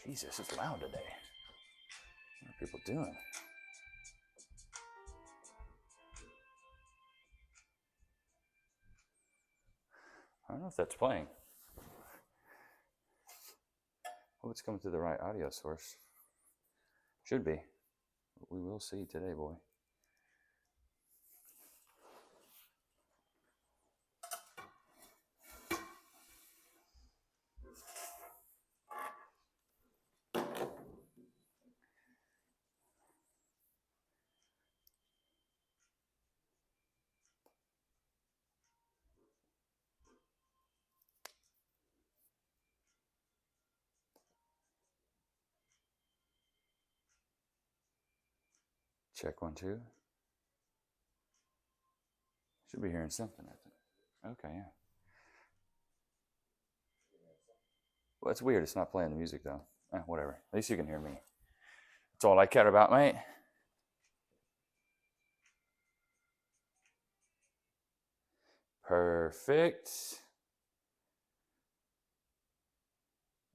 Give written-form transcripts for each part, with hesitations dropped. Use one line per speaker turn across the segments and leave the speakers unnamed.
Jesus, it's loud today. What are people doing? I don't know if that's playing. Hope it's coming through the right audio source. Should be. We will see today, boy. Check 1, 2. Should be hearing something, I think. Okay, yeah. Well, it's weird. It's not playing the music, though. Whatever. At least you can hear me. That's all I care about, mate. Perfect.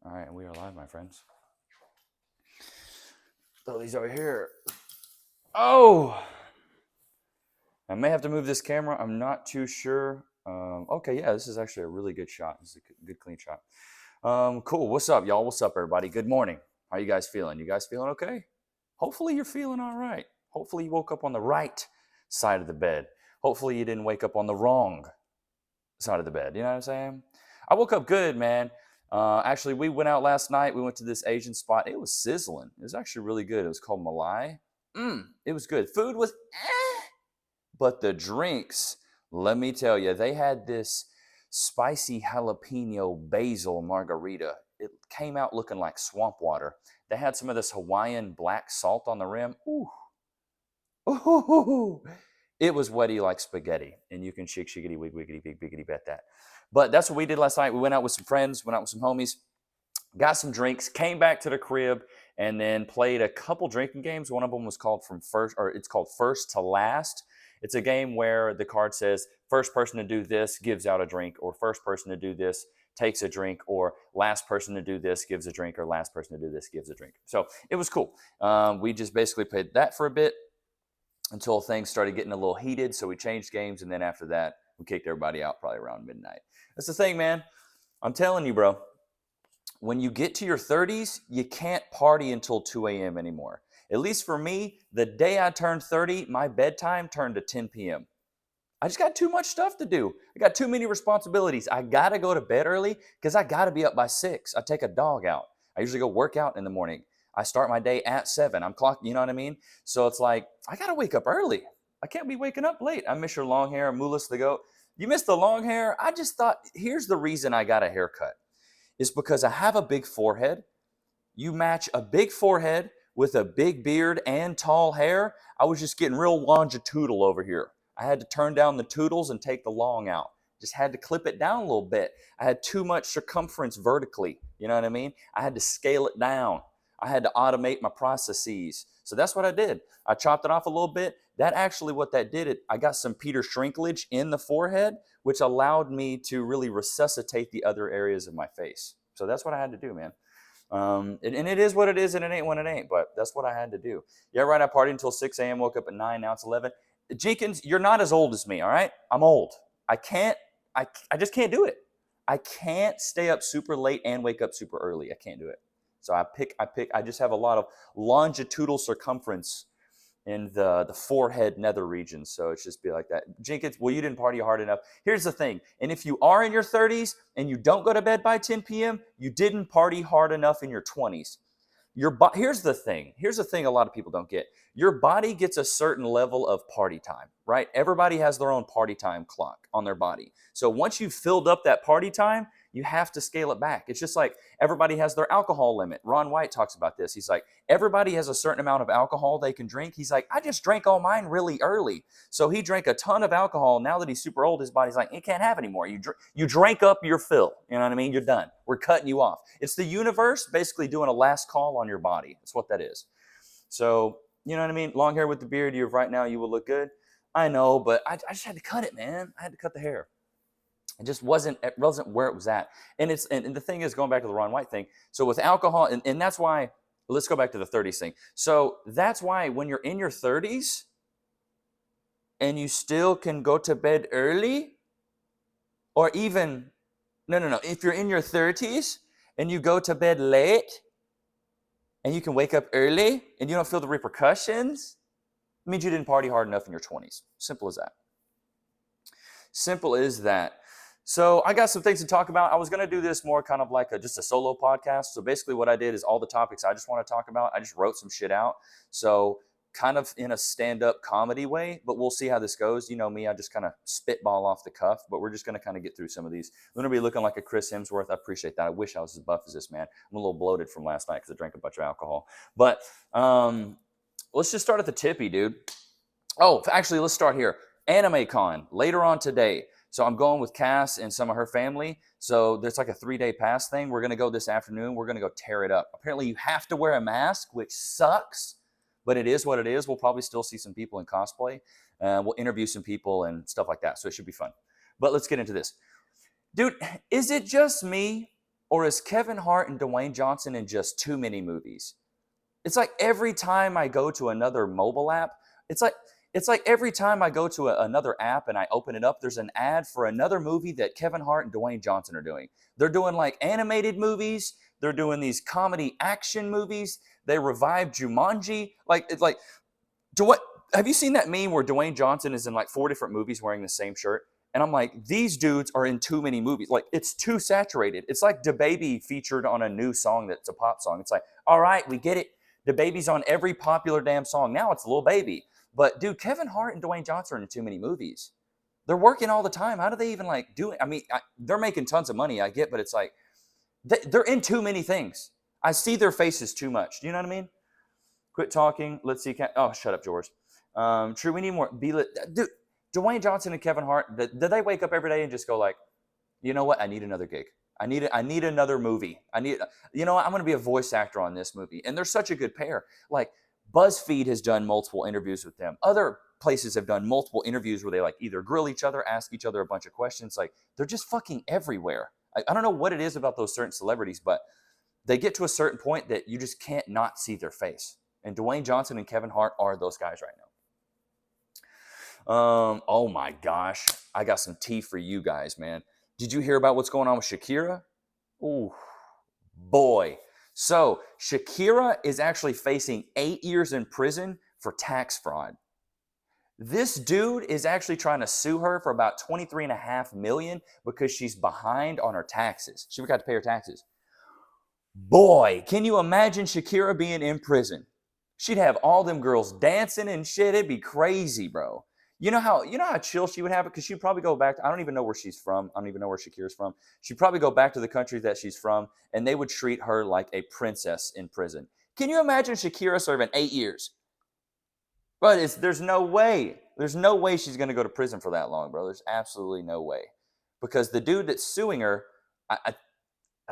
All right, we are live, my friends. Throw these over here. Oh! I may have to move this camera. I'm not too sure. Okay, yeah, this is actually a really good shot. This is a good, clean shot. Cool. What's up, y'all? What's up, everybody? Good morning. How you guys feeling? You guys feeling okay? Hopefully you're feeling all right. Hopefully you woke up on the right side of the bed. Hopefully you didn't wake up on the wrong side of the bed. You know what I'm saying? I woke up good, man. Actually, we went out last night. We went to this Asian spot. It was sizzling. It was actually really good. It was called Malai. It was good. Food was but the drinks, let me tell you, they had this spicy jalapeno basil margarita. It came out looking like swamp water. They had some of this Hawaiian black salt on the rim. Ooh. Ooh. It was wetty like spaghetti. And you can shiggity, wiggity, big, biggity bet that. But that's what we did last night. We went out with some friends, went out with some homies, got some drinks, came back to the crib, and then played a couple drinking games. One of them was called it's called First to Last. It's a game where the card says first person to do this gives out a drink, or first person to do this takes a drink, or last person to do this gives a drink, or last person to do this gives a drink. So it was cool. We just basically played that for a bit until things started getting a little heated. So we changed games, and then after that, we kicked everybody out probably around midnight. That's the thing, man. I'm telling you, bro. When you get to your 30s, you can't party until 2 a.m. anymore. At least for me, the day I turned 30, my bedtime turned to 10 p.m. I just got too much stuff to do. I got too many responsibilities. I got to go to bed early because I got to be up by 6. I take a dog out. I usually go work out in the morning. I start my day at 7. I'm clocked, you know what I mean? So it's like, I got to wake up early. I can't be waking up late. I miss your long hair, Mulis the goat. You miss the long hair? I just thought, here's the reason I got a haircut. It's because I have a big forehead. You match a big forehead with a big beard and tall hair. I was just getting real longitudinal over here. I had to turn down the toodles and take the long out. Just had to clip it down a little bit. I had too much circumference vertically. You know what I mean? I had to scale it down. I had to automate my processes. So that's what I did. I chopped it off a little bit. That actually what that did, I got some Peter shrinkage in the forehead, which allowed me to really resuscitate the other areas of my face. So that's what I had to do, man. And it is what it is, and it ain't what it ain't, but that's what I had to do. Yeah, right, I partied until 6 a.m., woke up at 9, now it's 11. Jenkins, you're not as old as me, all right? I'm old. I just can't do it. I can't stay up super late and wake up super early. I can't do it. So I just have a lot of longitudinal circumference in the forehead nether region. So it's just be like that. Jenkins, well, you didn't party hard enough. Here's the thing. And if you are in your 30s and you don't go to bed by 10 p.m., you didn't party hard enough in your 20s. Here's the thing. Here's the thing a lot of people don't get. Your body gets a certain level of party time, right? Everybody has their own party time clock on their body. So once you've filled up that party time, you have to scale it back. It's just like everybody has their alcohol limit. Ron White talks about this. He's like, everybody has a certain amount of alcohol they can drink. He's like, I just drank all mine really early. So he drank a ton of alcohol. Now that he's super old, his body's like, you can't have any more. You drank up your fill. You know what I mean? You're done. We're cutting you off. It's the universe basically doing a last call on your body. That's what that is. So, you know what I mean? Long hair with the beard, right now you will look good. I know, but I just had to cut it, man. I had to cut the hair. it wasn't where it was at. And and the thing is, going back to the Ron White thing, so with alcohol, and that's why, let's go back to the 30s thing. So that's why when you're in your 30s and you still can go to bed early, or even, no, if you're in your 30s and you go to bed late and you can wake up early and you don't feel the repercussions, it means you didn't party hard enough in your 20s. Simple as that. Simple as that. So I got some things to talk about. I was going to do this more kind of like just a solo podcast. So basically what I did is all the topics I just want to talk about, I just wrote some shit out. So kind of in a stand-up comedy way, but we'll see how this goes. You know me, I just kind of spitball off the cuff, but we're just going to kind of get through some of these. I'm going to be looking like a Chris Hemsworth. I appreciate that. I wish I was as buff as this, man. I'm a little bloated from last night because I drank a bunch of alcohol. But let's just start at the tippy, dude. Oh, actually, let's start here. Anime Con, later on today. So I'm going with Cass and some of her family. So there's like a 3-day pass thing. We're going to go this afternoon. We're going to go tear it up. Apparently you have to wear a mask, which sucks, but it is what it is. We'll probably still see some people in cosplay. We'll interview some people and stuff like that. So it should be fun. But let's get into this. Dude, is it just me, or is Kevin Hart and Dwayne Johnson in just too many movies? It's like every time I go to another mobile app, it's like every time I go to another app and I open it up, there's an ad for another movie that Kevin Hart and Dwayne Johnson are doing. They're doing like animated movies. They're doing these comedy action movies. They revived Jumanji. Have you seen that meme where Dwayne Johnson is in like 4 different movies wearing the same shirt? And I'm like, these dudes are in too many movies. Like, it's too saturated. It's like DaBaby featured on a new song that's a pop song. It's like, all right, we get it. DaBaby's on every popular damn song. Now it's Lil Baby. But, dude, Kevin Hart and Dwayne Johnson are in too many movies. They're working all the time. How do they even, like, do it? I mean, they're making tons of money, I get, but it's like, they're in too many things. I see their faces too much. Do you know what I mean? Quit talking. Let's see. Oh, shut up, George. True, we need more. Dude, Dwayne Johnson and Kevin Hart, did they wake up every day and just go like, you know what? I need another gig. I need another movie. You know what? I'm going to be a voice actor on this movie. And they're such a good pair. Like, BuzzFeed has done multiple interviews with them. Other places have done multiple interviews where they like either grill each other, ask each other a bunch of questions. Like, they're just fucking everywhere. I don't know what it is about those certain celebrities, but they get to a certain point that you just can't not see their face. And Dwayne Johnson and Kevin Hart are those guys right now. Oh my gosh. I got some tea for you guys, man. Did you hear about what's going on with Shakira? Oh, boy. So Shakira is actually facing 8 years in prison for tax fraud. This dude is actually trying to sue her for about $23.5 million because she's behind on her taxes. She forgot to pay her taxes. Boy, can you imagine Shakira being in prison? She'd have all them girls dancing and shit. It'd be crazy, bro. You know how chill she would have it? Because she'd probably go back. I don't even know where she's from. I don't even know where Shakira's from. She'd probably go back to the country that she's from, and they would treat her like a princess in prison. Can you imagine Shakira serving 8 years? But there's no way. There's no way she's going to go to prison for that long, bro. There's absolutely no way. Because the dude that's suing her, I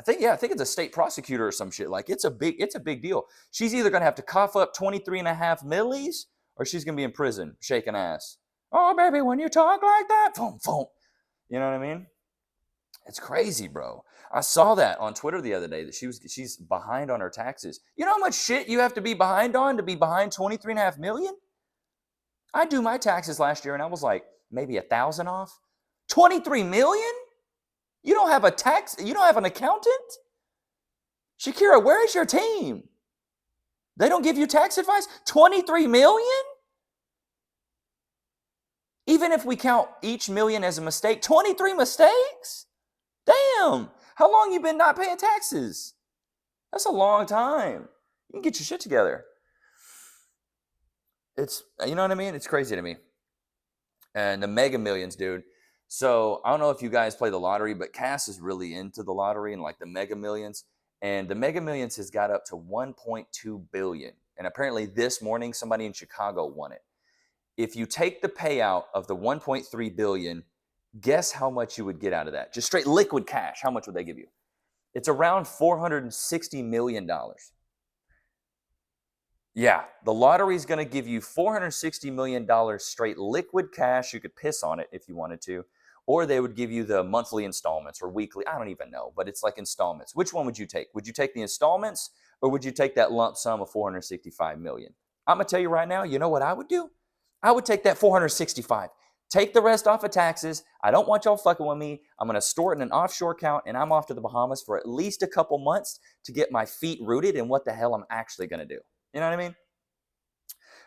think it's a state prosecutor or some shit. Like, it's a big deal. She's either going to have to cough up 23.5 millies, or she's going to be in prison shaking ass. Oh, baby, when you talk like that, boom, boom. You know what I mean? It's crazy, bro. I saw that on Twitter the other day that she's behind on her taxes. You know how much shit you have to be behind on to be behind 23.5 million? I do my taxes last year and I was like maybe 1,000 off. 23 million? You don't have an accountant? Shakira, where is your team? They don't give you tax advice? 23 million? Even if we count each million as a mistake, 23 mistakes? Damn. How long you been not paying taxes? That's a long time. You can get your shit together. You know what I mean? It's crazy to me. And the Mega Millions, dude. So I don't know if you guys play the lottery, but Cass is really into the lottery and like the Mega Millions. And the Mega Millions has got up to 1.2 billion. And apparently this morning, somebody in Chicago won it. If you take the payout of the 1.3 billion, guess how much you would get out of that? Just straight liquid cash. How much would they give you? It's around $460 million. Yeah, the lottery is going to give you $460 million straight liquid cash. You could piss on it if you wanted to. or they would give you the monthly installments or weekly. I don't even know, but it's like installments. Which one would you take? Would you take the installments, or would you take that lump sum of $465 million? I'm going to tell you right now, you know what I would do? I would take that 465. Take the rest off of taxes. I don't want y'all fucking with me. I'm going to store it in an offshore account, and I'm off to the Bahamas for at least a couple months to get my feet rooted in what the hell I'm actually going to do. You know what I mean?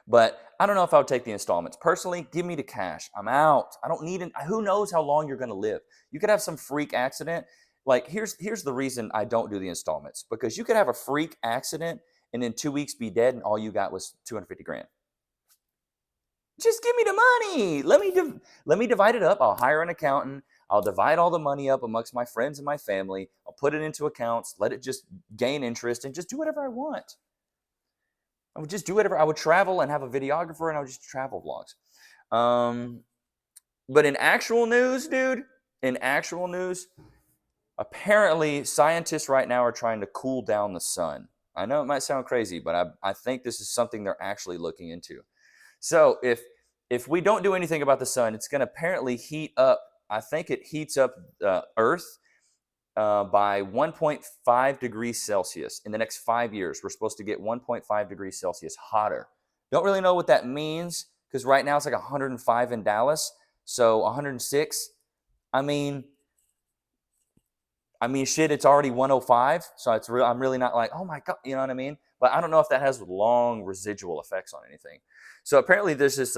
But I don't know if I would take the installments. Personally, give me the cash. I'm out. I don't need it. Who knows how long you're going to live? You could have some freak accident. Like, here's the reason I don't do the installments. Because you could have a freak accident and in 2 weeks be dead, and all you got was 250 grand. Just give me the money. Let me divide it up. I'll hire an accountant. I'll divide all the money up amongst my friends and my family. I'll put it into accounts, let it just gain interest, and just do whatever I want. I would just do whatever. I would travel and have a videographer, and I would just travel vlogs. But in actual news, dude, apparently scientists right now are trying to cool down the sun. I know it might sound crazy, but I think this is something they're actually looking into. So if we don't do anything about the sun, it's going to apparently heat up. I think it heats up Earth by 1.5 degrees Celsius. In the next 5 years, we're supposed to get 1.5 degrees Celsius hotter. Don't really know what that means, because right now it's like 105 in Dallas, so 106. I mean, shit, it's already 105, so it's real. I'm really not like, oh my God, you know what I mean? But I don't know if that has long residual effects on anything. So apparently there's these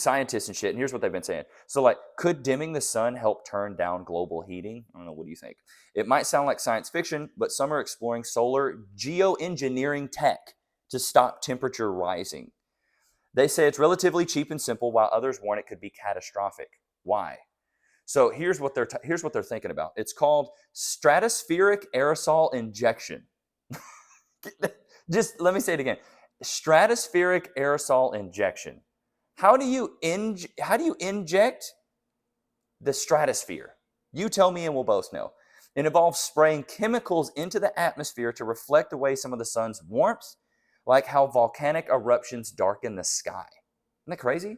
scientists and shit, and here's what they've been saying. So like, could dimming the sun help turn down global heating? I don't know, what do you think? It might sound like science fiction, but some are exploring solar geoengineering tech to stop temperature rising. They say it's relatively cheap and simple, while others warn it could be catastrophic. Why? So here's what they're thinking about. It's called stratospheric aerosol injection. Just let me say it again. Stratospheric aerosol injection. How do you inject the stratosphere? You tell me and we'll both know. It involves spraying chemicals into the atmosphere to reflect away some of the sun's warmth, like how volcanic eruptions darken the sky. Isn't that crazy?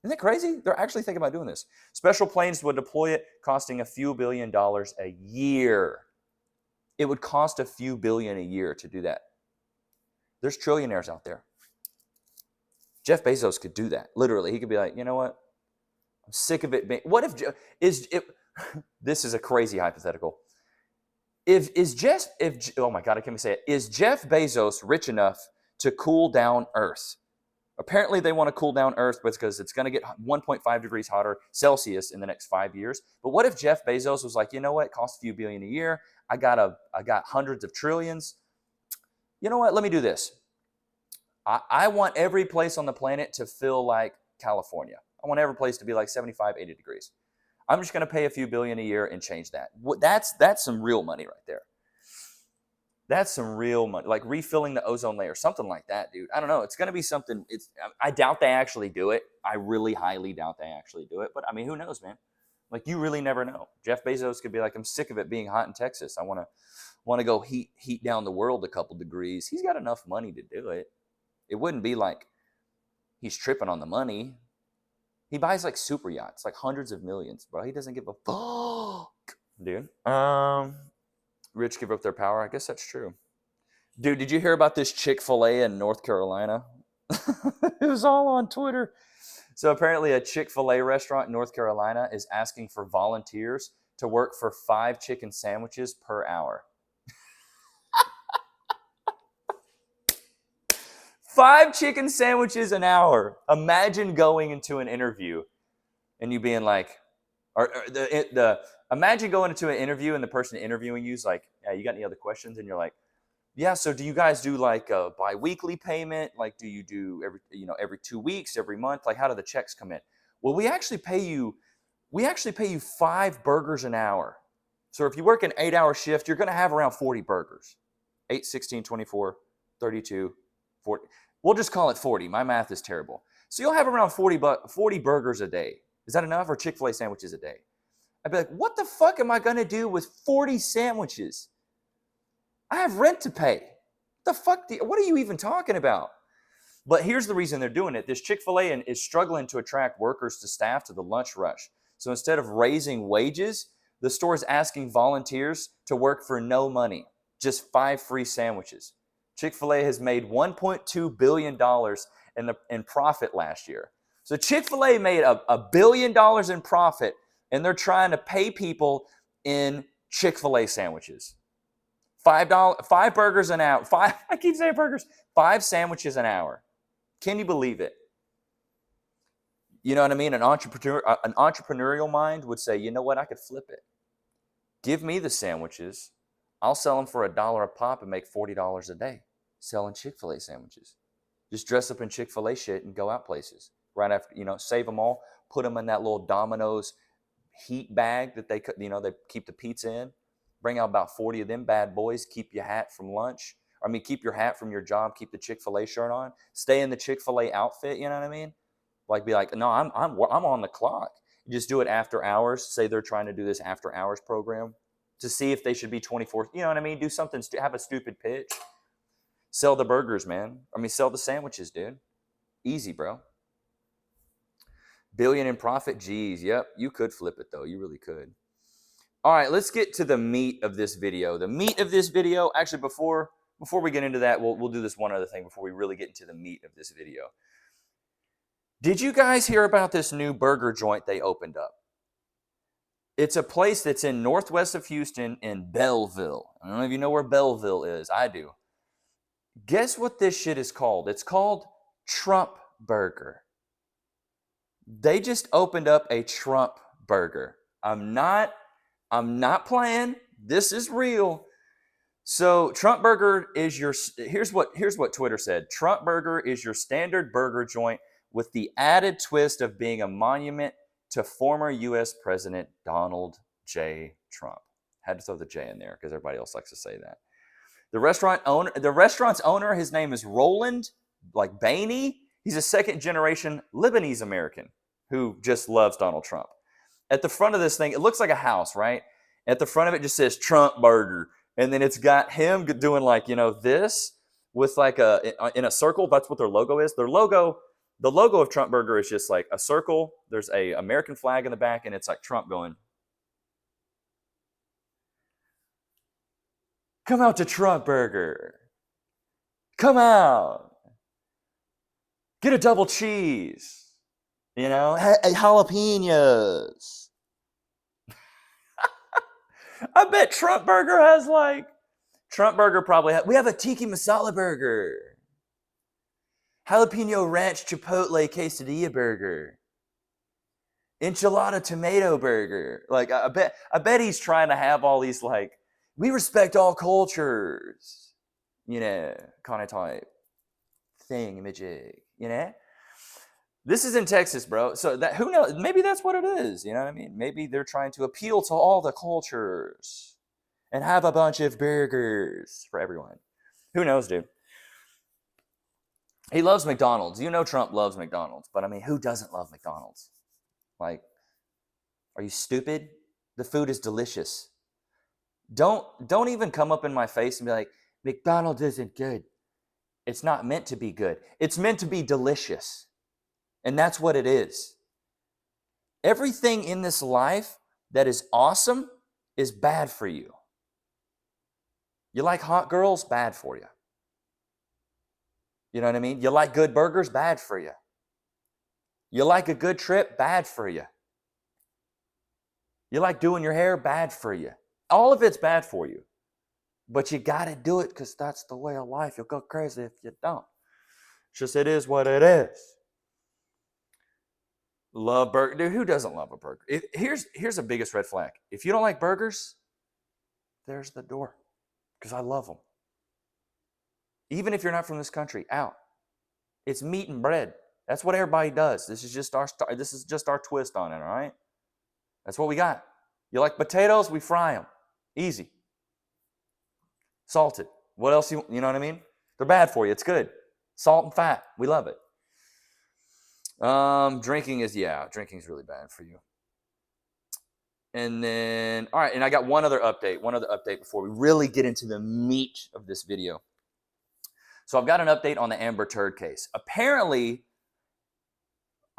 Isn't that crazy? They're actually thinking about doing this. Special planes would deploy it, costing a few $1 billion a year. It would cost a few billion a year to do that. There's trillionaires out there. Jeff Bezos could do that. Literally, he could be like, you know what? I'm sick of it. What if this is a crazy hypothetical? Oh my God, I can't even say it. Is Jeff Bezos rich enough to cool down Earth? Apparently, they want to cool down Earth because it's going to get 1.5 degrees hotter Celsius in the next 5 years. But what if Jeff Bezos was like, you know what? It costs a few billion a year. I got hundreds of trillions. You know what? Let me do this. I want every place on the planet to feel like California. I want every place to be like 75, 80 degrees. I'm just going to pay a few billion a year and change that. That's some real money right there. That's some real money, like refilling the ozone layer, something like that, dude. I don't know. It's going to be something. I doubt they actually do it. I really highly doubt they actually do it. But I mean, who knows, man? Like, you really never know. Jeff Bezos could be like, I'm sick of it being hot in Texas. I want to go heat down the world a couple degrees. He's got enough money to do it. It wouldn't be like he's tripping on the money. He buys like super yachts, like hundreds of millions, bro. He doesn't give a fuck, dude. Rich give up their power. I guess that's true. Dude, did you hear about this Chick-fil-A in North Carolina? It was all on Twitter. So apparently a Chick-fil-A restaurant in North Carolina is asking for volunteers to work for 5 chicken sandwiches per hour. 5 chicken sandwiches an hour. Imagine going into an interview and you being like, imagine going into an interview and the person interviewing you is like, yeah, you got any other questions? And you're like, yeah, so do you guys do like a bi-weekly payment? Like, do you do every 2 weeks, every month? Like, how do the checks come in? Well, we actually pay you 5 burgers an hour. So if you work an 8-hour shift, you're going to have around 40 burgers. 8, 16, 24, 32, 40. We'll just call it 40. My math is terrible. So you'll have around 40 burgers a day. Is that enough? Or Chick-fil-A sandwiches a day? I'd be like, what the fuck am I going to do with 40 sandwiches? I have rent to pay. What the fuck? What are you even talking about? But here's the reason they're doing it. This Chick-fil-A is struggling to attract workers to staff to the lunch rush. So instead of raising wages, the store is asking volunteers to work for no money, just 5 free sandwiches. Chick-fil-A has made $1.2 billion in profit last year. So Chick-fil-A made $1 billion in profit, and they're trying to pay people in Chick-fil-A sandwiches. $5 burgers an hour. I keep saying burgers. 5 sandwiches an hour. Can you believe it? You know what I mean? An entrepreneurial mind would say, you know what? I could flip it. Give me the sandwiches. I'll sell them for $1 a pop and make $40 a day selling Chick-fil-A sandwiches. Just dress up in Chick-fil-A shit and go out places. Right after, save them all, put them in that little Domino's heat bag that they keep the pizza in. Bring out about 40 of them bad boys. Keep your hat from lunch. Keep your hat from your job. Keep the Chick-fil-A shirt on. Stay in the Chick-fil-A outfit. You know what I mean? Like, be like, no, I'm on the clock. You just do it after hours. Say they're trying to do this after hours program to see if they should be 24. You know what I mean? Do something. Have a stupid pitch. Sell the burgers, man. Sell the sandwiches, dude. Easy, bro. Billion in profit. Geez, yep. You could flip it though. You really could. All right, let's get to the meat of this video. The meat of this video. Actually, before we get into that, we'll do this one other thing before we really get into the meat of this video. Did you guys hear about this new burger joint they opened up? It's a place that's in northwest of Houston in Belleville. I don't know if you know where Belleville is. I do. Guess what this shit is called? It's called Trump Burger. They just opened up a Trump Burger. I'm not playing. This is real. So Trump Burger is here's what Twitter said. Trump Burger is your standard burger joint with the added twist of being a monument to former U.S. President Donald J. Trump. Had to throw the J in there because everybody else likes to say that. The restaurant's owner, his name is Roland, like Bainey. He's a second-generation Lebanese American who just loves Donald Trump. At the front of this thing, it looks like a house, right? At the front of it just says Trump Burger. And then it's got him doing this with in a circle. That's what their logo is. The logo of Trump Burger is just like a circle. There's a American flag in the back, and it's like Trump going, come out to Trump Burger. Come out. Get a double cheese. Jalapenos. I bet Trump Burger has we have a tiki masala burger. Jalapeno ranch chipotle quesadilla burger. Enchilada tomato burger. I bet he's trying to have all these we respect all cultures, kind of type thingamajig, This is in Texas, bro. So who knows? Maybe that's what it is. You know what I mean? Maybe they're trying to appeal to all the cultures and have a bunch of burgers for everyone. Who knows, dude? He loves McDonald's. Trump loves McDonald's. But who doesn't love McDonald's? Are you stupid? The food is delicious. Don't even come up in my face and be like, McDonald's isn't good. It's not meant to be good. It's meant to be delicious. And that's what it is. Everything in this life that is awesome is bad for you. You like hot girls? Bad for you. You know what I mean? You like good burgers? Bad for you. You like a good trip? Bad for you. You like doing your hair? Bad for you. All of it's bad for you. But you got to do it because that's the way of life. You'll go crazy if you don't. It's just, it is what it is. Love burger. Dude, who doesn't love a burger? Here's the biggest red flag. If you don't like burgers, there's the door. Because I love them. Even if you're not from this country, out. It's meat and bread. That's what everybody does. This is just our twist on it, all right? That's what we got. You like potatoes? We fry them. Easy. Salted. What else you know what I mean? They're bad for you. It's good. Salt and fat. We love it. Drinking's really bad for you. And then, all right, and I got one other update before we really get into the meat of this video. So I've got an update on the Amber Turd case. Apparently,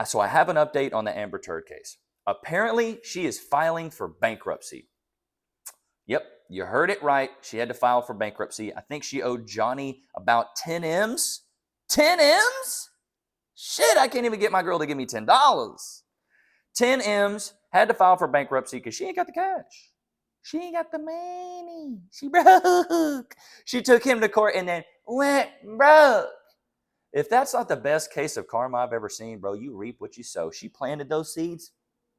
so I have an update on the Amber Turd case. Apparently, she is filing for bankruptcy. Yep, you heard it right. She had to file for bankruptcy. I think she owed Johnny about 10 M's. 10 M's? Shit, I can't even get my girl to give me $10. 10 M's, had to file for bankruptcy because she ain't got the cash. She ain't got the money. She broke. She took him to court and then went broke. If that's not the best case of karma I've ever seen, bro, you reap what you sow. She planted those seeds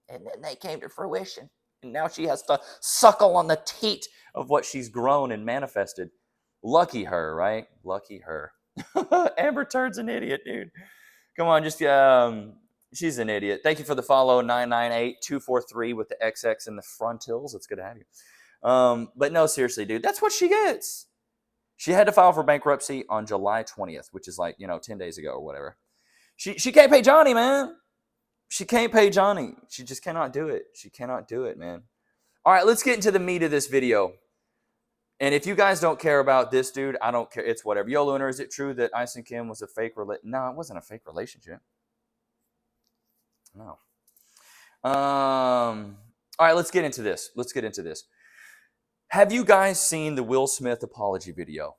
and then they came to fruition. And now she has to suckle on the teat of what she's grown and manifested. Lucky her, right? Lucky her. Amber Turd's an idiot, dude. Come on, just she's an idiot. Thank you for the follow, 998-243 with the XX in the frontals. It's good to have you. But no, seriously, dude, that's what she gets. She had to file for bankruptcy on July 20th, which is like, 10 days ago or whatever. She can't pay Johnny, man. She can't pay Johnny. She just cannot do it. She cannot do it, man. All right, let's get into the meat of this video. And if you guys don't care about this dude, I don't care. It's whatever. Yo, Lunar, is it true that Ice and Kim was a fake relationship? No, it wasn't a fake relationship. No. All right, let's get into this. Let's get into this. Have you guys seen the Will Smith apology video?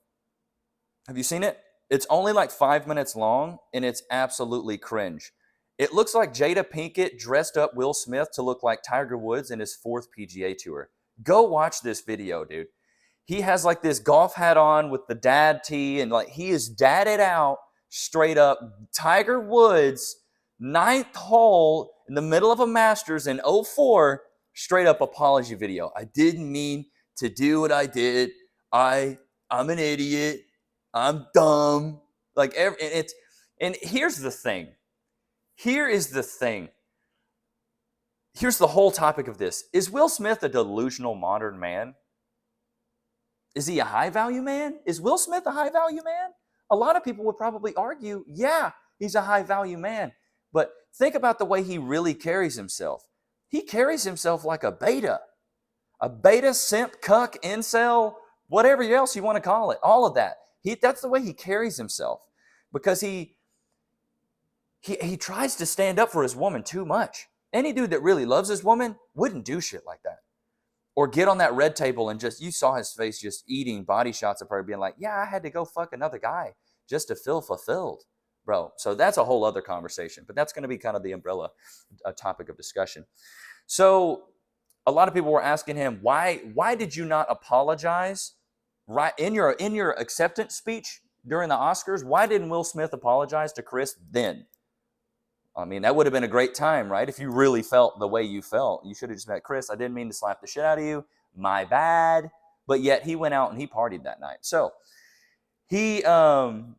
Have you seen it? It's only like 5 minutes long, and it's absolutely cringe. It looks like Jada Pinkett dressed up Will Smith to look like Tiger Woods in his 4th PGA Tour. Go watch this video, dude. He has like this golf hat on with the dad tee, and like he is dadded out straight up. Tiger Woods, 9th hole in the middle of a Masters in 04, straight up apology video. I didn't mean to do what I did. I'm an idiot. I'm dumb. Like and here's the thing. Here is the thing. Here's the whole topic of this. Is Will Smith a delusional modern man? Is he a high-value man? Is Will Smith a high-value man? A lot of people would probably argue, yeah, he's a high-value man. But think about the way he really carries himself. He carries himself like a beta simp, cuck, incel, whatever else you want to call it, all of that. That's the way he carries himself because he tries to stand up for his woman too much. Any dude that really loves his woman wouldn't do shit like that. Or get on that red table and you saw his face just eating body shots of her being like, yeah, I had to go fuck another guy just to feel fulfilled, bro. So that's a whole other conversation, but that's going to be kind of the umbrella topic of discussion. So a lot of people were asking him, why did you not apologize right in your acceptance speech during the Oscars? Why didn't Will Smith apologize to Chris then? I mean, that would have been a great time, right? If you really felt the way you felt, you should have just met Chris. I didn't mean to slap the shit out of you. My bad. But yet he went out and he partied that night. So he, in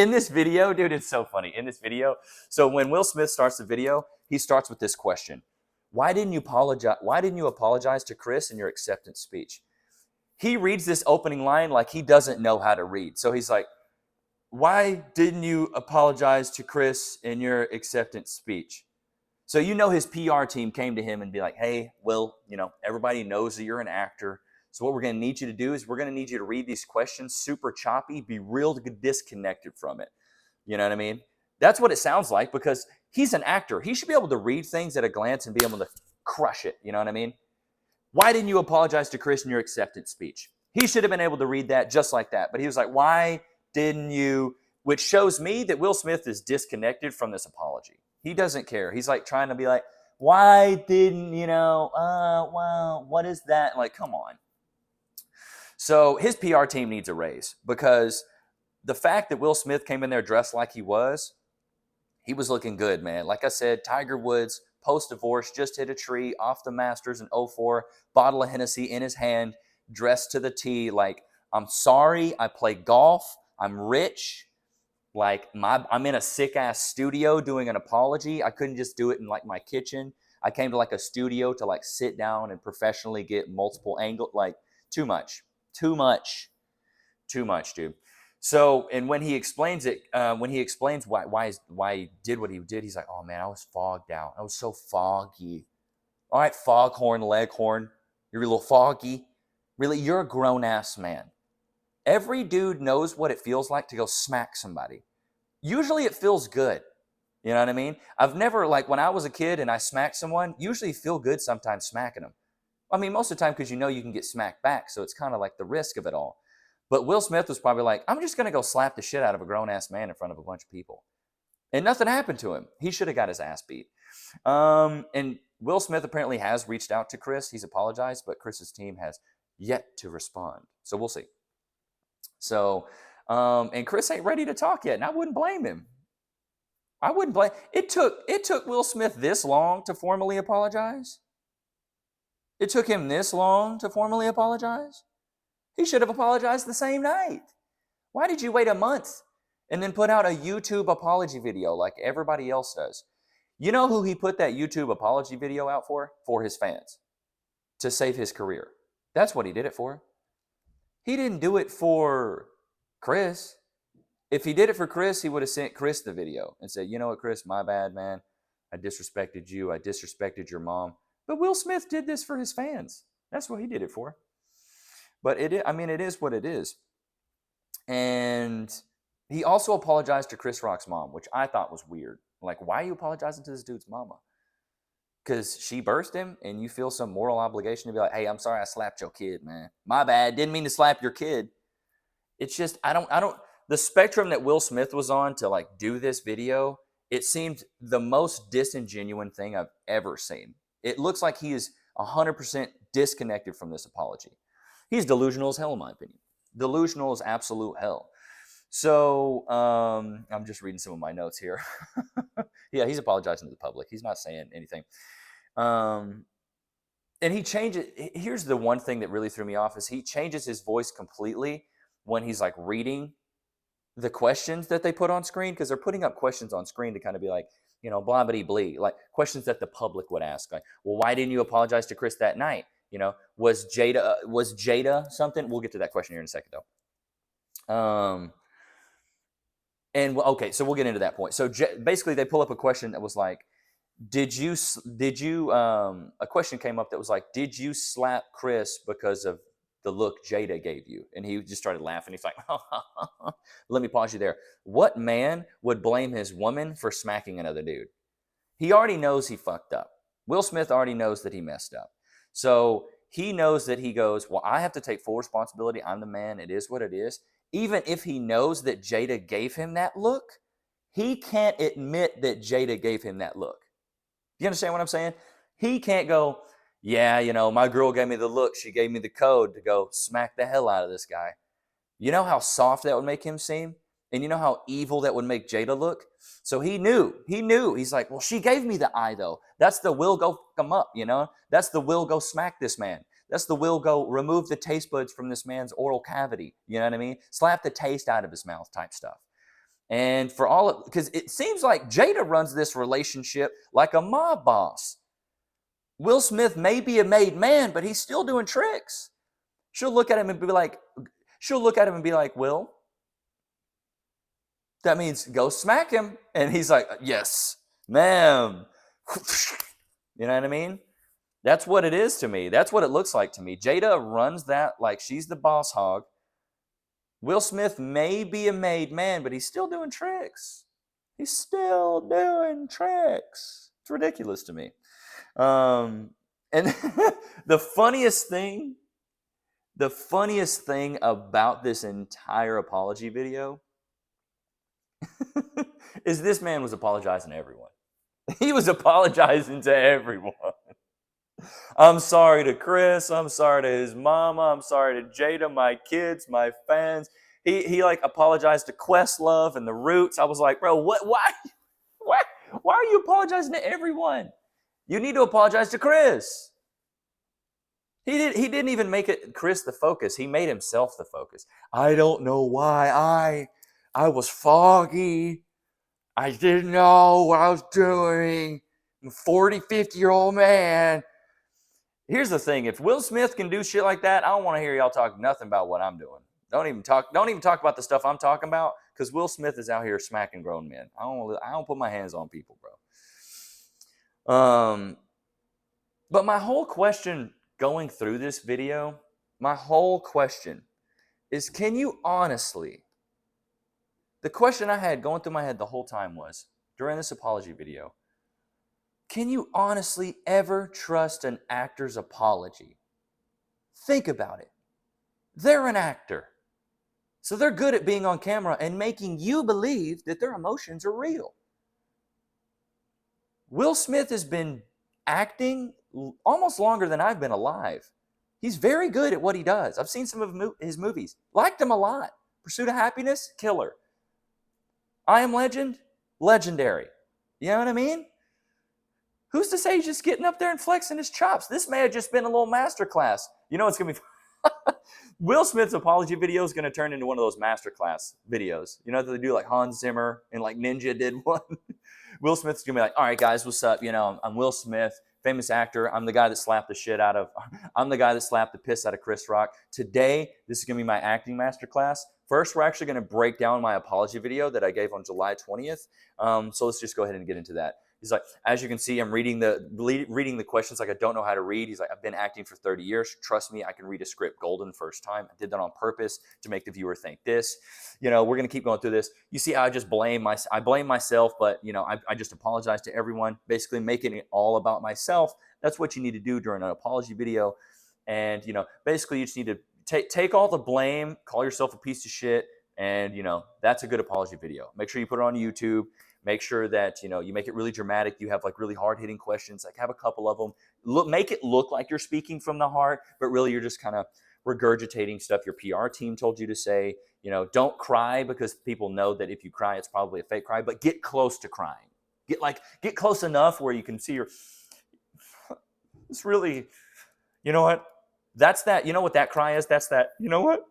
this video, dude, it's so funny. In this video, so when Will Smith starts the video, he starts with this question. Why didn't you apologize to Chris in your acceptance speech? He reads this opening line like he doesn't know how to read. So he's like, why didn't you apologize to Chris in your acceptance speech? So his PR team came to him and be like, hey, Will, everybody knows that you're an actor. So what we're going to need you to do is we're going to need you to read these questions super choppy, be real disconnected from it. You know what I mean? That's what it sounds like because he's an actor. He should be able to read things at a glance and be able to crush it. You know what I mean? Why didn't you apologize to Chris in your acceptance speech? He should have been able to read that just like that. But he was like, why didn't you? Which shows me that Will Smith is disconnected from this apology. He doesn't care. He's like trying to be like, why didn't, well, what is that? Like, come on. So his PR team needs a raise because the fact that Will Smith came in there dressed like he was looking good, man. Like I said, Tiger Woods, post-divorce, just hit a tree off the Masters in 04, bottle of Hennessy in his hand, dressed to the T. Like, I'm sorry, I play golf. I'm rich. Like, I'm in a sick-ass studio doing an apology. I couldn't just do it in, like, my kitchen. I came to, like, a studio to, like, sit down and professionally get multiple angles. Like, too much, dude. So, and when he explains it, when he explains why he did what he did, he's like, oh, man, I was fogged out. I was so foggy. All right, foghorn, leghorn. You're a little foggy. Really, you're a grown-ass man. Every dude knows what it feels like to go smack somebody. Usually it feels good. You know what I mean? I've never, like when I was a kid and I smacked someone, usually feel good sometimes smacking them. I mean, most of the time because you know you can get smacked back. So it's kind of like the risk of it all. But Will Smith was probably like, I'm just going to go slap the shit out of a grown-ass man in front of a bunch of people. And nothing happened to him. He should have got his ass beat. And Will Smith apparently has reached out to Chris. He's apologized, but Chris's team has yet to respond. So we'll see. So, and Chris ain't ready to talk yet, and I wouldn't blame him. I wouldn't blame. It took Will Smith this long to formally apologize. It took him this long to formally apologize. He should have apologized the same night. Why did you wait a month and then put out a YouTube apology video like everybody else does? You know who he put that YouTube apology video out for? For his fans. To save his career. That's what he did it for. He didn't do it for Chris. If he did it for Chris, he would have sent Chris the video and said, you know what, Chris, my bad, man. I disrespected you. I disrespected your mom. But Will Smith did this for his fans. That's what he did it for. But it is what it is. And he also apologized to Chris Rock's mom, which I thought was weird. Like, why are you apologizing to this dude's mama? Because she birthed him and you feel some moral obligation to be like, hey, I'm sorry I slapped your kid, man. My bad. Didn't mean to slap your kid. It's just, the spectrum that Will Smith was on to like do this video, it seemed the most disingenuous thing I've ever seen. It looks like he is 100% disconnected from this apology. He's delusional as hell, in my opinion. Delusional as absolute hell. So I'm just reading some of my notes here. Yeah, he's apologizing to the public. He's not saying anything. And he changes. Here's the one thing that really threw me off is he changes his voice completely when he's like reading the questions that they put on screen, because they're putting up questions on screen to kind of be like, you know, blah, blah, blah, like questions that the public would ask. Like, well, why didn't you apologize to Chris that night? You know, was Jada something? We'll get to that question here in a second, though. Okay, so we'll get into that point. So basically, they pull up a question that was like, a question came up that was like, did you slap Chris because of the look Jada gave you? And he just started laughing. He's like, let me pause you there. What man would blame his woman for smacking another dude? He already knows he fucked up. Will Smith already knows that he messed up. So he knows that he goes, well, I have to take full responsibility. I'm the man. It is what it is. Even if he knows that Jada gave him that look, he can't admit that Jada gave him that look. You understand what I'm saying? He can't go, yeah, you know, my girl gave me the look. She gave me the code to go smack the hell out of this guy. You know how soft that would make him seem? And you know how evil that would make Jada look? So he knew. He's like, well, she gave me the eye, though. That's the will go fuck him up, you know? That's the will go smack this man. That's the will go remove the taste buds from this man's oral cavity. You know what I mean? Slap the taste out of his mouth type stuff. And for all of, because it seems like Jada runs this relationship like a mob boss. Will Smith may be a made man, but he's still doing tricks. She'll look at him and be like, Will, that means go smack him. And he's like, yes, ma'am. You know what I mean? That's what it is to me. That's what it looks like to me. Jada runs that like she's the boss hog. Will Smith may be a made man, but he's still doing tricks. He's still doing tricks. It's ridiculous to me. And the funniest thing about this entire apology video is this man was apologizing to everyone. He was apologizing to everyone. I'm sorry to Chris. I'm sorry to his mama. I'm sorry to Jada, my kids, my fans. He like apologized to Questlove and the Roots. I was like, bro, what? Why are you apologizing to everyone? You need to apologize to Chris. He didn't even make it Chris the focus. He made himself the focus. I don't know why I was foggy. I didn't know what I was doing. I'm a 40, 50-year-old man. Here's the thing. If Will Smith can do shit like that, I don't want to hear y'all talk nothing about what I'm doing. Don't even talk about the stuff I'm talking about, because Will Smith is out here smacking grown men. I don't put my hands on people, bro. But my whole question going through this video, my whole question is, can you honestly, the question I had going through my head the whole time was, during this apology video, can you honestly ever trust an actor's apology? Think about it. They're an actor. So they're good at being on camera and making you believe that their emotions are real. Will Smith has been acting almost longer than I've been alive. He's very good at what he does. I've seen some of his movies. Liked him a lot. Pursuit of Happiness, killer. I Am Legend, legendary. You know what I mean? Who's to say he's just getting up there and flexing his chops? This may have just been a little masterclass. You know, it's going to be... Will Smith's apology video is going to turn into one of those masterclass videos. You know that they do, like Hans Zimmer and like Ninja did one? Will Smith's going to be like, all right, guys, what's up? You know, I'm Will Smith, famous actor. I'm the guy that slapped the piss out of Chris Rock. Today, this is going to be my acting masterclass. First, we're actually going to break down my apology video that I gave on July 20th. So let's just go ahead and get into that. He's like, as you can see, I'm reading the questions like I don't know how to read. He's like, I've been acting for 30 years. Trust me, I can read a script golden first time. I did that on purpose to make the viewer think this. You know, we're going to keep going through this. You see how I just blame myself, but, you know, I just apologize to everyone, basically making it all about myself. That's what you need to do during an apology video. And, you know, basically you just need to take all the blame, call yourself a piece of shit, and, you know, that's a good apology video. Make sure you put it on YouTube. Make sure that, you know, you make it really dramatic. You have like really hard-hitting questions, like have a couple of them. Make it look like you're speaking from the heart, but really you're just kind of regurgitating stuff your PR team told you to say. You know, don't cry because people know that if you cry, it's probably a fake cry, but get close to crying. Get close enough where you can see it's really, you know what? That's that, you know what that cry is? That's that, you know what?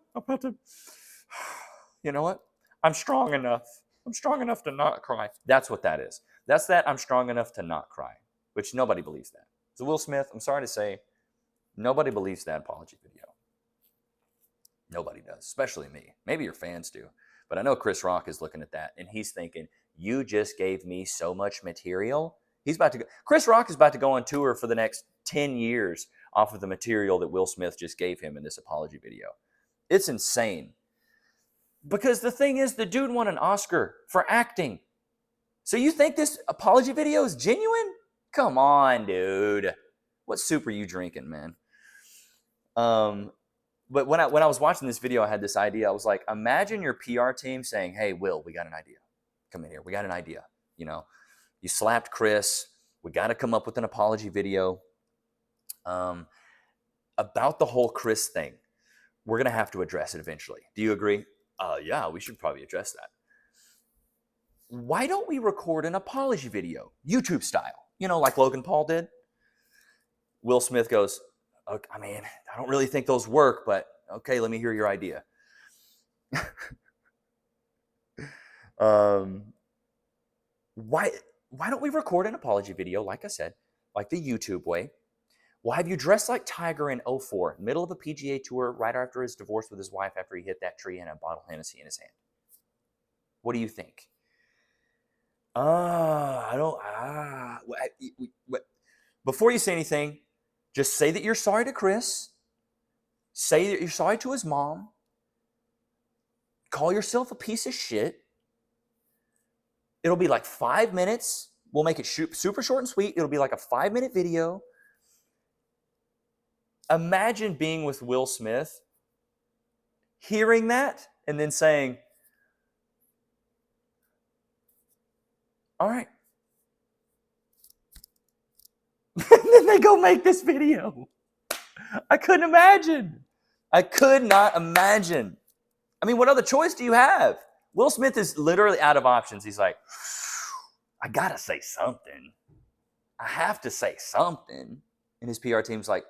You know what? I'm strong enough. I'm strong enough to not cry. That's what that is. That's that I'm strong enough to not cry, which nobody believes that. So Will Smith, I'm sorry to say, nobody believes that apology video. Nobody does, especially me. Maybe your fans do. But I know Chris Rock is looking at that, and he's thinking, you just gave me so much material. Chris Rock is about to go on tour for the next 10 years off of the material that Will Smith just gave him in this apology video. It's insane. Because the thing is, the dude won an Oscar for acting. So you think this apology video is genuine? Come on, dude. What soup are you drinking, man? But when I was watching this video, I had this idea. I was like, imagine your PR team saying, hey, Will, we got an idea. Come in here. We got an idea. You know, you slapped Chris. We got to come up with an apology video about the whole Chris thing. We're going to have to address it eventually. Do you agree? Yeah, we should probably address that. Why don't we record an apology video, YouTube style? You know, like Logan Paul did. Will Smith goes, okay, I mean, I don't really think those work, but okay, let me hear your idea. Why don't we record an apology video, like I said, like the YouTube way? We'll have you dressed like Tiger in 2004, middle of a PGA tour, right after his divorce with his wife, after he hit that tree and a bottle of Hennessy in his hand. What do you think? Before you say anything, just say that you're sorry to Chris. Say that you're sorry to his mom. Call yourself a piece of shit. It'll be like 5 minutes. We'll make it super short and sweet. It'll be like a 5-minute video. Imagine being with Will Smith, hearing that, and then saying, all right. And then they go make this video. I couldn't imagine. I could not imagine. I mean, what other choice do you have? Will Smith is literally out of options. He's like, I got to say something. I have to say something. And his PR team's like,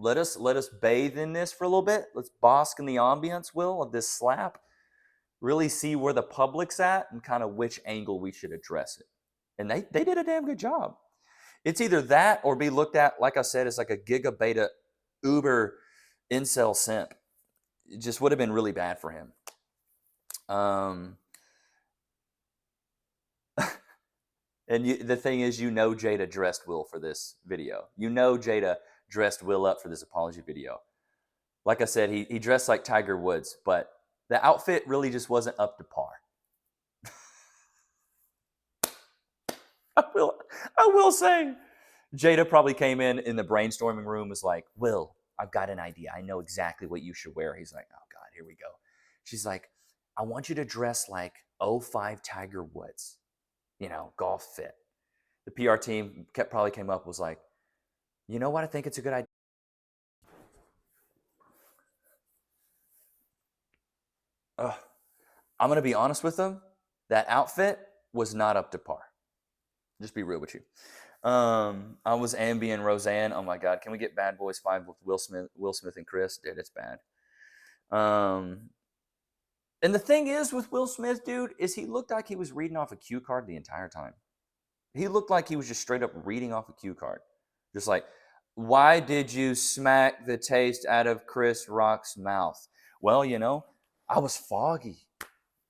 let us bathe in this for a little bit. Let's bask in the ambience, Will, of this slap. Really see where the public's at and kind of which angle we should address it. And they did a damn good job. It's either that or be looked at, like I said, as like a giga beta uber incel simp. It just would have been really bad for him. And the thing is, you know Jada dressed Will for this video. You know Jada dressed Will up for this apology video. like I said, he dressed like Tiger Woods, but the outfit really just wasn't up to par. I will say, Jada probably came in the brainstorming room, was like, Will, I've got an idea. I know exactly what you should wear. He's like, oh God, here we go. She's like, I want you to dress like '05 Tiger Woods, golf fit. The PR team probably came up, was like, you know what? I think it's a good idea. I'm going to be honest with them. That outfit was not up to par. Just be real with you. I was Ambi and Roseanne. Oh my God, can we get Bad Boys 5 with Will Smith and Chris? Dude, it's bad. And the thing is with Will Smith, dude, is he looked like he was reading off a cue card the entire time. He looked like he was just straight up reading off a cue card. Just like, why did you smack the taste out of Chris Rock's mouth? Well, I was foggy.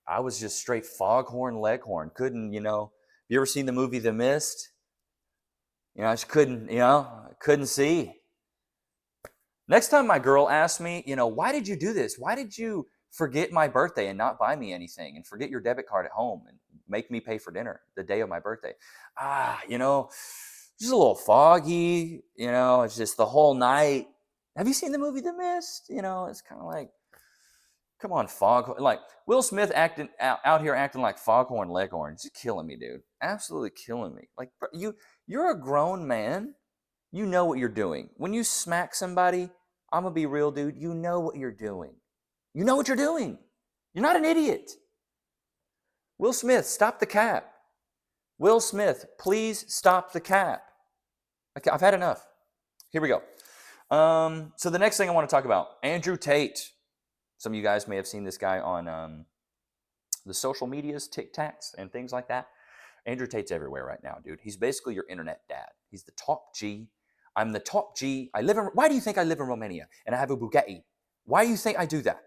I was just straight foghorn leghorn. Couldn't, you ever seen the movie The Mist? I just couldn't see. Next time my girl asks me, why did you do this? Why did you forget my birthday and not buy me anything and forget your debit card at home and make me pay for dinner the day of my birthday? Just a little foggy, it's just the whole night. Have you seen the movie The Mist? It's kind of like, come on, like Will Smith out here acting like foghorn leghorn. It's killing me, dude. Absolutely killing me. Like, you're a grown man. You know what you're doing. When you smack somebody, I'm going to be real, dude. You know what you're doing. You know what you're doing. You're not an idiot. Will Smith, stop the cap. Will Smith, please stop the cap. Okay, I've had enough. Here we go. So the next thing I want to talk about, Andrew Tate. Some of you guys may have seen this guy on the social medias, TikToks, and things like that. Andrew Tate's everywhere right now, dude. He's basically your internet dad. He's the top G. I'm the top G. Why do you think I live in Romania and I have a Bugatti? Why do you think I do that?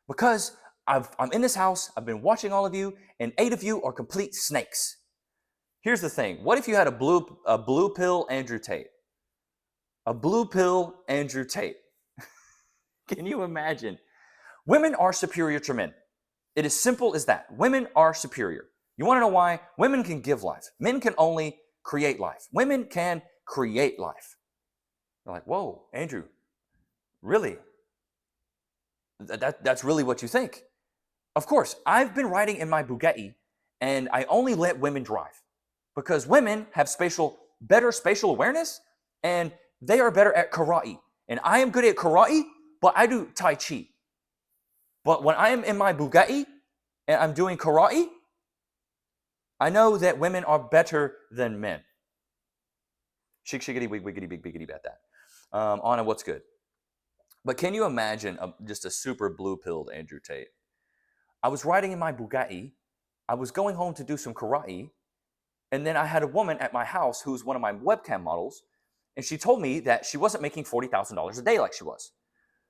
Because I'm in this house, I've been watching all of you, and 8 of you are complete snakes. Here's the thing. What if you had a blue pill Andrew Tate? A blue pill Andrew Tate. Can you imagine? Women are superior to men. It is simple as that. Women are superior. You want to know why? Women can give life. Men can only create life. Women can create life. They're like, whoa, Andrew, really? That's really what you think? Of course, I've been riding in my Bugatti, and I only let women drive because women have better spatial awareness, and they are better at karate. And I am good at karate, but I do Tai Chi. But when I am in my Bugatti and I'm doing karate, I know that women are better than men. Shiggity, wiggity, big biggity about that. Anna, what's good? But can you imagine just a super blue-pilled Andrew Tate? I was riding in my Bugatti. I was going home to do some karate. And then I had a woman at my house who's one of my webcam models. And she told me that she wasn't making $40,000 a day like she was.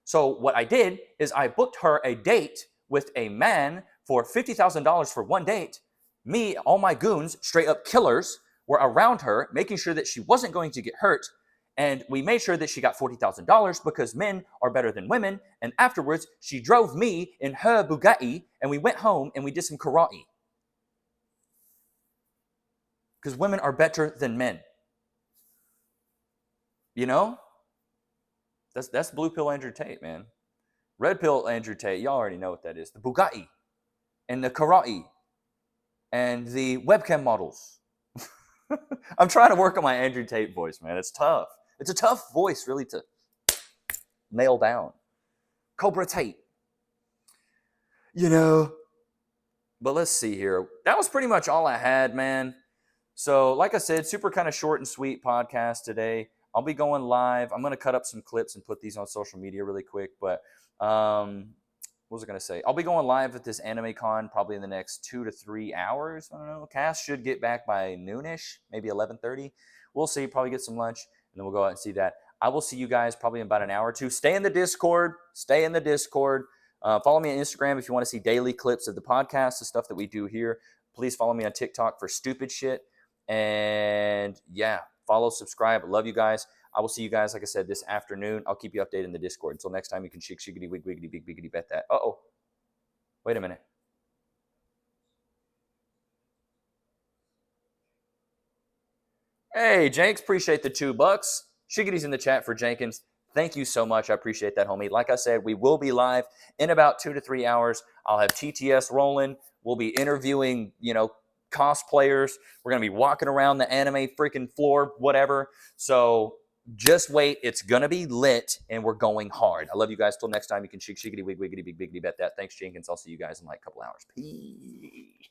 So what I did is I booked her a date with a man for $50,000 for one date. Me, all my goons, straight up killers, were around her, making sure that she wasn't going to get hurt. And we made sure that she got $40,000 because men are better than women. And afterwards, she drove me in her Bugatti, and we went home and we did some karate. Because women are better than men. That's blue pill Andrew Tate, man. Red pill Andrew Tate, y'all already know what that is. The Bugatti and the karate and the webcam models. I'm trying to work on my Andrew Tate voice, man. It's tough. It's a tough voice, really, to nail down. Cobra Tate. But let's see here. That was pretty much all I had, man. So, like I said, super kind of short and sweet podcast today. I'll be going live. I'm going to cut up some clips and put these on social media really quick. But what was I going to say? I'll be going live at this Anime Con probably in the next 2 to 3 hours. I don't know. Cass should get back by noonish, maybe 11:30. We'll see. Probably get some lunch, and then we'll go out and see that. I will see you guys probably in about an hour or two. Stay in the Discord. Follow me on Instagram if you want to see daily clips of the podcast, the stuff that we do here. Please follow me on TikTok for stupid shit. And yeah, follow, subscribe. I love you guys. I will see you guys, like I said, this afternoon. I'll keep you updated in the Discord. Until next time, you can shake, shiggity, wig, wiggity, big, biggity, bet that. Uh-oh. Wait a minute. Hey, Jenks, appreciate the $2. Shiggity's in the chat for Jenkins. Thank you so much. I appreciate that, homie. Like I said, we will be live in about 2 to 3 hours. I'll have TTS rolling. We'll be interviewing, cosplayers. We're going to be walking around the anime freaking floor, whatever. So just wait. It's going to be lit, and we're going hard. I love you guys. Till next time, you can shake, shiggity, wig, wiggity, big, biggity, bet that. Thanks, Jenkins. I'll see you guys in like a couple hours. Peace.